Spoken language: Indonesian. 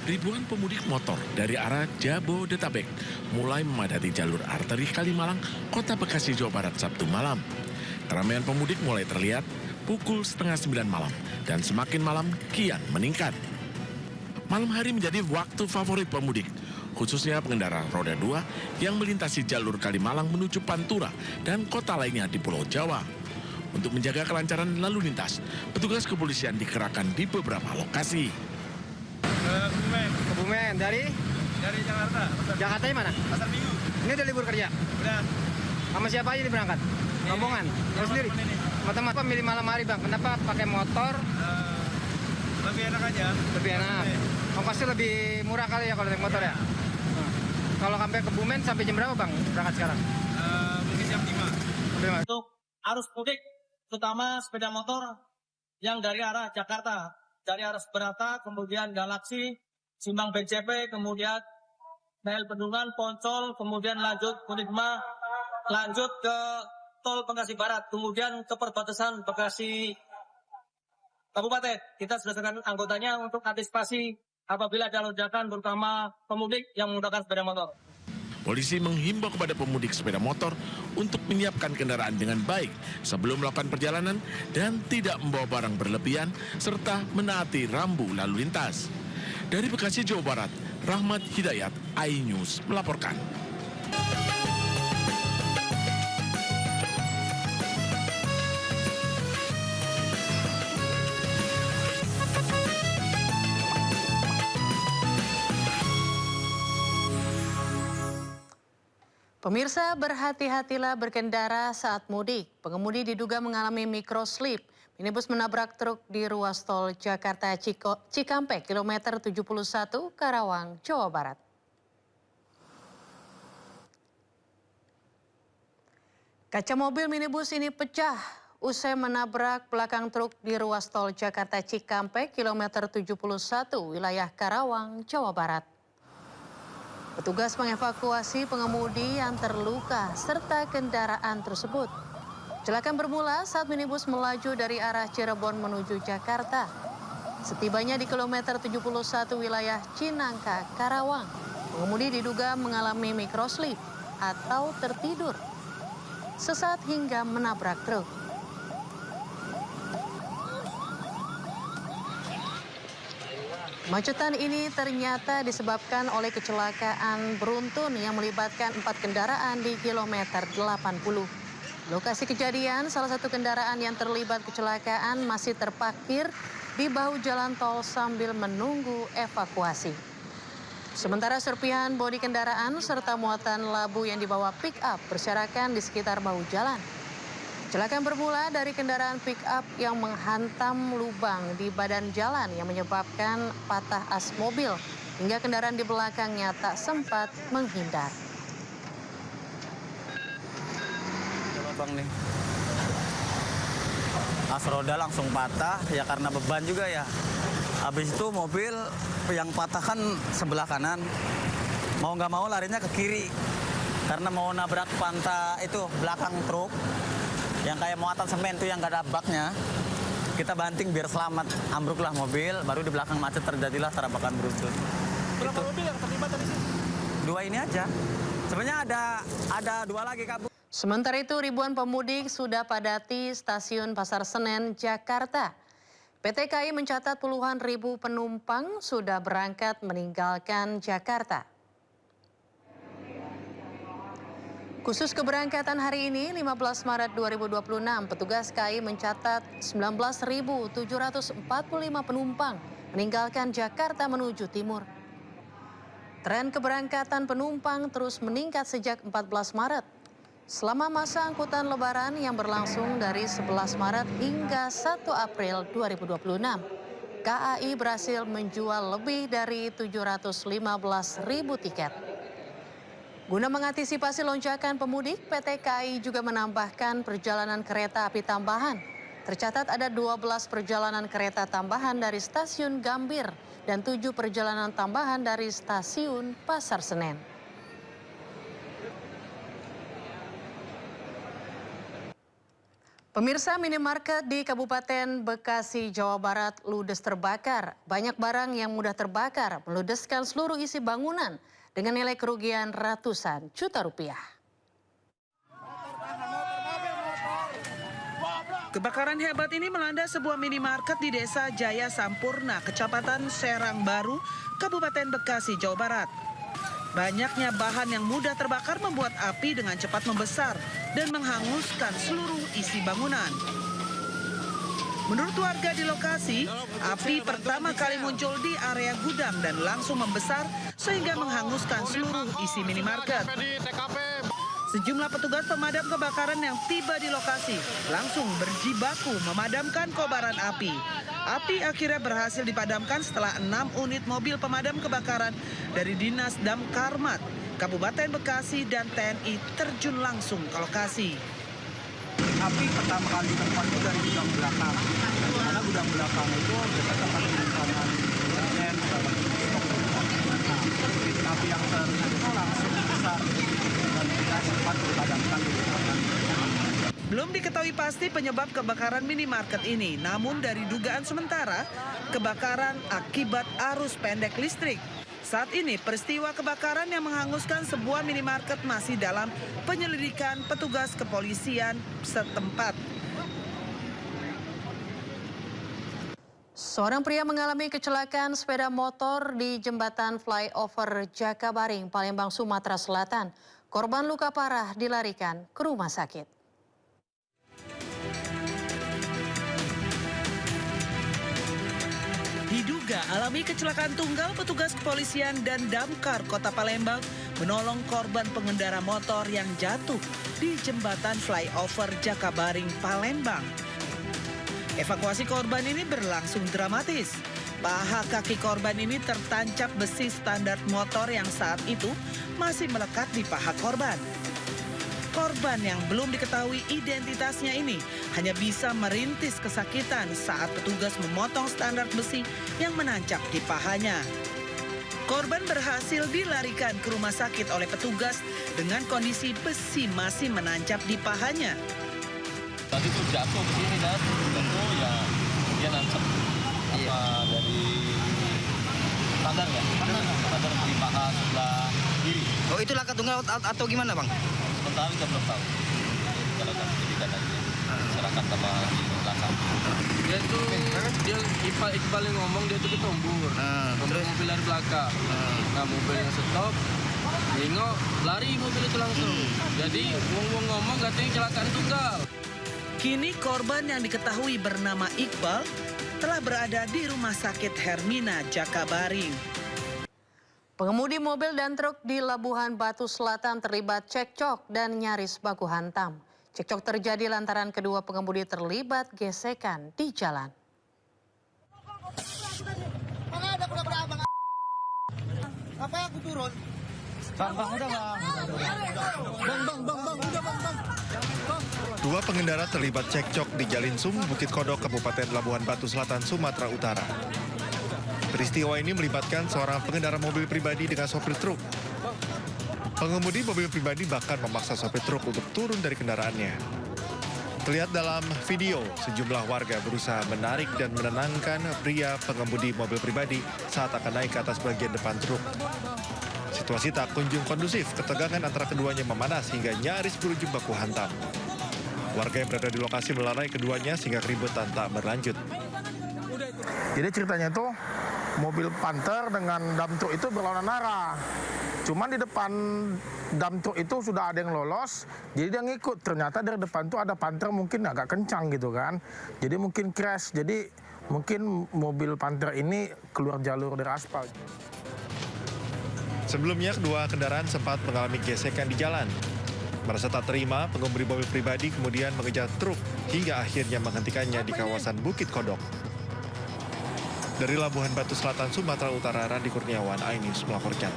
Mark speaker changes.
Speaker 1: Ribuan pemudik motor dari arah Jabodetabek mulai memadati jalur arteri Kalimalang, Kota Bekasi, Jawa Barat Sabtu malam. Keramaian pemudik mulai terlihat pukul setengah 9 malam dan semakin malam kian meningkat. Malam hari menjadi waktu favorit pemudik, khususnya pengendara roda 2 yang melintasi jalur Kalimalang menuju Pantura dan kota lainnya di Pulau Jawa. Untuk menjaga kelancaran lalu lintas, petugas kepolisian dikerahkan di beberapa lokasi.
Speaker 2: Kebumen dari
Speaker 3: Jakarta.
Speaker 2: Jakarta mana?
Speaker 3: Pasar Minggu.
Speaker 2: Ini udah libur kerja.
Speaker 3: Udah.
Speaker 2: Sama siapa aja nih berangkat? Rombongan. Terus sendiri. Sama teman apa milih malam hari bang? Kenapa pakai motor?
Speaker 3: Lebih enak aja.
Speaker 2: Lebih enak. Ongkosnya lebih murah kali ya kalau naik motor ya. Kalau sampai Kebumen sampai jam berapa bang berangkat sekarang?
Speaker 3: Mungkin jam 5.
Speaker 4: Untuk arus mudik, terutama sepeda motor yang dari arah Jakarta, dari arah Seberata, kemudian Galaksi, Simpang BCP, kemudian Mel Bendungan, Poncol, kemudian lanjut Kunigma, lanjut ke Tol Bekasi Barat, kemudian ke perbatasan Bekasi Kabupaten. Kita sudah sedang anggotanya untuk antisipasi apabila ada lonjakan, terutama pemudik yang menggunakan sepeda motor.
Speaker 1: Polisi menghimbau kepada pemudik sepeda motor untuk menyiapkan kendaraan dengan baik sebelum melakukan perjalanan dan tidak membawa barang berlebihan serta menaati rambu lalu lintas. Dari Bekasi, Jawa Barat, Rahmat Hidayat, iNews melaporkan.
Speaker 5: Pemirsa, berhati-hatilah berkendara saat mudik. Pengemudi diduga mengalami microslip. Minibus menabrak truk di ruas tol Jakarta Cikampek, kilometer 71, Karawang, Jawa Barat. Kaca mobil minibus ini pecah usai menabrak belakang truk di ruas tol Jakarta Cikampek, kilometer 71, wilayah Karawang, Jawa Barat. Petugas mengevakuasi pengemudi yang terluka serta kendaraan tersebut. Kecelakaan bermula saat minibus melaju dari arah Cirebon menuju Jakarta. Setibanya di kilometer 71 wilayah Cinangka, Karawang, pengemudi diduga mengalami microslip atau tertidur sesaat hingga menabrak truk. Kemacetan ini ternyata disebabkan oleh kecelakaan beruntun yang melibatkan 4 kendaraan di kilometer 80. Lokasi kejadian, salah satu kendaraan yang terlibat kecelakaan masih terparkir di bahu jalan tol sambil menunggu evakuasi. Sementara serpihan bodi kendaraan serta muatan labu yang dibawa pick-up berserakan di sekitar bahu jalan. Kecelakaan bermula dari kendaraan pick-up yang menghantam lubang di badan jalan yang menyebabkan patah as mobil hingga kendaraan di belakangnya tak sempat menghindar.
Speaker 6: Bang nih, as roda langsung patah ya karena beban juga ya. Habis itu mobil yang patah kan sebelah kanan, mau nggak mau larinya ke kiri karena mau nabrak pantat itu belakang truk. Yang kayak muatan semen tuh yang gak ada baknya, kita banting biar selamat. Ambruklah mobil, baru di belakang macet terjadilah tabrakan beruntun.
Speaker 3: Berapa mobil yang terlibat tadi sih?
Speaker 6: 2 ini aja. Sebenarnya ada 2 lagi kabur.
Speaker 5: Sementara itu ribuan pemudik sudah padati stasiun Pasar Senen, Jakarta. PT KAI mencatat puluhan ribu penumpang sudah berangkat meninggalkan Jakarta. Khusus keberangkatan hari ini, 15 Maret 2026, petugas KAI mencatat 19.745 penumpang meninggalkan Jakarta menuju timur. Tren keberangkatan penumpang terus meningkat sejak 14 Maret. Selama masa angkutan lebaran yang berlangsung dari 11 Maret hingga 1 April 2026, KAI berhasil menjual lebih dari 715.000 tiket. Guna mengantisipasi lonjakan pemudik, PT KAI juga menambahkan perjalanan kereta api tambahan. Tercatat ada 12 perjalanan kereta tambahan dari stasiun Gambir dan 7 perjalanan tambahan dari stasiun Pasar Senen. Pemirsa, minimarket di Kabupaten Bekasi, Jawa Barat ludes terbakar. Banyak barang yang mudah terbakar meludeskan seluruh isi bangunan dengan nilai kerugian ratusan juta rupiah.
Speaker 7: Kebakaran hebat ini melanda sebuah minimarket di Desa Jaya Sampurna, Kecamatan Serang Baru, Kabupaten Bekasi, Jawa Barat. Banyaknya bahan yang mudah terbakar membuat api dengan cepat membesar dan menghanguskan seluruh isi bangunan. Menurut warga di lokasi, api pertama kali muncul di area gudang dan langsung membesar sehingga menghanguskan seluruh isi minimarket. Sejumlah petugas pemadam kebakaran yang tiba di lokasi langsung berjibaku memadamkan kobaran api. Api akhirnya berhasil dipadamkan setelah 6 unit mobil pemadam kebakaran dari Dinas Damkarmat, Kabupaten Bekasi dan TNI terjun langsung ke lokasi.
Speaker 8: Api pertama kali ditemukan itu dari gudang belakang. Karena gudang belakang itu dekat tempat penyimpanan semen, api yang terjadi langsung besar dan tidak sempat dipadamkan.
Speaker 7: Belum diketahui pasti penyebab kebakaran minimarket ini, namun dari dugaan sementara, kebakaran akibat arus pendek listrik. Saat ini peristiwa kebakaran yang menghanguskan sebuah minimarket masih dalam penyelidikan petugas kepolisian setempat.
Speaker 5: Seorang pria mengalami kecelakaan sepeda motor di jembatan flyover Jakabaring, Palembang, Sumatera Selatan. Korban luka parah dilarikan ke rumah sakit.
Speaker 7: Diduga alami kecelakaan tunggal, petugas kepolisian dan damkar Kota Palembang menolong korban pengendara motor yang jatuh di jembatan flyover Jakabaring, Palembang. Evakuasi korban ini berlangsung dramatis. Paha kaki korban ini tertancap besi standar motor yang saat itu masih melekat di paha korban. Korban yang belum diketahui identitasnya ini hanya bisa merintis kesakitan saat petugas memotong standar besi yang menancap di pahanya. Korban berhasil dilarikan ke rumah sakit oleh petugas dengan kondisi besi masih menancap di pahanya.
Speaker 3: Tadi tuh jatuh ke sini kan, jatuh ya dia nancep apa dari standar ya? Standar di paha sebelah kiri.
Speaker 8: Oh, itu laka tunggal atau gimana, Bang?
Speaker 3: Sementara kita belum tahu. Kalau kan pendidikan lagi serahkan sama di belakang. Dia tuh Iqbal yang ngomong dia tuh ketombur. Terus mobil dari belakang. Nah mobil yang stop, nengok lari mobil itu langsung. Jadi wong ngomong katanya kecelakaan tunggal.
Speaker 7: Kini korban yang diketahui bernama Iqbal telah berada di Rumah Sakit Hermina, Jakabaring.
Speaker 5: Pengemudi mobil dan truk di Labuhan Batu Selatan terlibat cekcok dan nyaris baku hantam. Cekcok terjadi lantaran kedua pengemudi terlibat gesekan di jalan.
Speaker 8: Apa aku turun? Bang, udah bang.
Speaker 9: Dua pengendara terlibat cekcok di Jalinsum, Bukit Kodok, Kabupaten Labuhan Batu Selatan, Sumatera Utara. Peristiwa ini melibatkan seorang pengendara mobil pribadi dengan sopir truk. Pengemudi mobil pribadi bahkan memaksa sopir truk untuk turun dari kendaraannya. Terlihat dalam video, sejumlah warga berusaha menarik dan menenangkan pria pengemudi mobil pribadi saat akan naik ke atas bagian depan truk. Situasi tak kunjung kondusif, ketegangan antara keduanya memanas hingga nyaris berujung baku hantam. Warga yang berada di lokasi melerai keduanya sehingga keributan tak berlanjut.
Speaker 10: Jadi ceritanya itu mobil Panther dengan dump truck itu berlawanan arah. Cuman di depan dump truck itu sudah ada yang lolos, jadi dia ngikut. Ternyata dari depan tuh ada Panther mungkin agak kencang gitu kan. Jadi mungkin crash, jadi mungkin mobil Panther ini keluar jalur dari aspal.
Speaker 9: Sebelumnya kedua kendaraan sempat mengalami gesekan di jalan. Merasa tak terima, pengemudi mobil pribadi kemudian mengejar truk hingga akhirnya menghentikannya di kawasan Bukit Kodok. Dari Labuhan Batu Selatan, Sumatera Utara, Randi Kurniawan, iNews melaporkan.